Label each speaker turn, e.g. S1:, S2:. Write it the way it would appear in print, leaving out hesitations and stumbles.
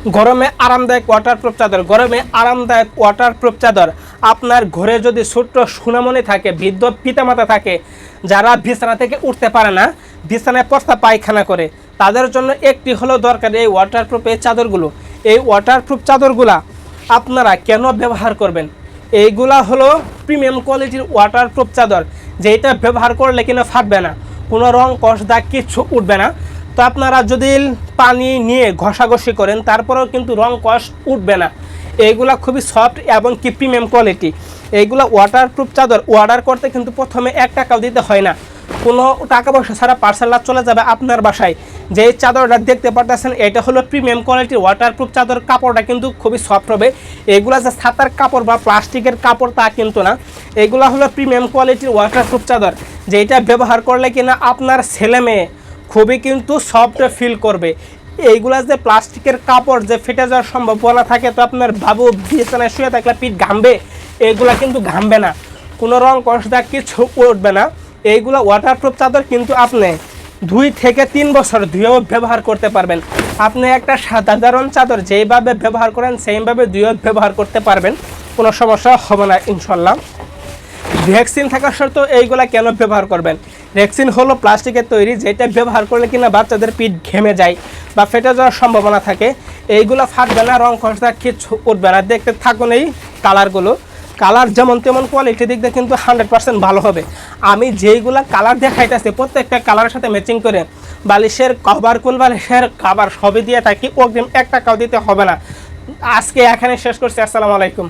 S1: গরমে আরামদায়ক ওয়াটারপ্রুফ চাদর, গরমে আরামদায়ক ওয়াটারপ্রুফ চাদর। আপনার ঘরে যদি ছোট্ট সোনামণি থাকে, বৃদ্ধ পিতামাতা থাকে, যারা বিছানা থেকে উঠতে পারে না, বিছানায় পস্তা পায়খানা করে, তাদের জন্য একটি হলো দরকার এই ওয়াটারপ্রুফ এই চাদরগুলো। এই ওয়াটারপ্রুফ চাদরগুলা আপনারা কেন ব্যবহার করবেন? এইগুলা হলো প্রিমিয়াম কোয়ালিটির ওয়াটারপ্রুফ চাদর, যেটা ব্যবহার করলে কিনা ফাটবে না, কোনো রং কষ দাগ কিচ্ছু উঠবে না। তো আপনারা যদি পানি নিয়ে ঘষাঘষি করেন তারপরেও কিন্তু রং কষ উঠবে না। এইগুলা খুবই সফট এবং কি প্রিমিয়াম কোয়ালিটি। এইগুলা ওয়াটারপ্রুফ চাদর অর্ডার করতে কিন্তু প্রথমে 1 টাকাও দিতে হয় না, কোনো টাকা পয়সা ছাড়া পার্সেলটা চলে যাবে আপনার বাসায়। যে চাদরটা দেখতে পারতেছেন এটা হলো প্রিমিয়াম কোয়ালিটির ওয়াটারপ্রুফ চাদর। কাপড়টা কিন্তু খুবই সফট হবে। এগুলা যে ছাতার কাপড় বা প্লাস্টিকের কাপড় তা কিন্তু না, এগুলা হলো প্রিমিয়াম কোয়ালিটির ওয়াটারপ্রুফ চাদর, যেটা ব্যবহার করলে কিনা আপনার ছেলে মেয়ে খুবই কিন্তু সফট ফিল করবে। এইগুলা যে প্লাস্টিকের কাপড় যে ফেটে যাওয়ার সম্ভাবনা থাকে, তো আপনার বাবু বিছানায় শুয়ে থাকলে পিঠ ঘামবে, এগুলা কিন্তু ঘামবে না, কোনো রং কষ দাগ কিছু উঠবে না। এইগুলা ওয়াটারপ্রুফ চাদর কিন্তু আপনি 2 থেকে 3 বছর ধুয়েও ব্যবহার করতে পারবেন। আপনি একটা সাধারণ চাদর যেইভাবে ব্যবহার করেন সেইভাবে ধুয়েও ব্যবহার করতে পারবেন, কোনো সমস্যা হবে না ইনশাল্লাহ। ভ্যাকসিন থাকা সত্ত্বেও এইগুলা কেন ব্যবহার করবেন? ভ্যাকসিন হলো প্লাস্টিকের তৈরি, যেটা ব্যবহার করলে কিনা বাচ্চাদের পিঠ ঘেমে যায় বা ফেটে যাওয়ার সম্ভাবনা থাকে। এইগুলো ফাটবে না, রং খসড়া কিছু উঠবে না। দেখতে থাকুন এই কালারগুলো, কালার যেমন তেমন কোয়ালিটি দিক দিয়ে কিন্তু 100% ভালো হবে। আমি যেইগুলা কালার দেখাইতেছি প্রত্যেকটা কালারের সাথে ম্যাচিং করে বালিশের কভার, কুল বালিশের কভার সবই দিয়ে থাকি, অগ্রিম 1 টাকাও দিতে হবে না। আজকে এখানে শেষ করছি। আসসালামু আলাইকুম।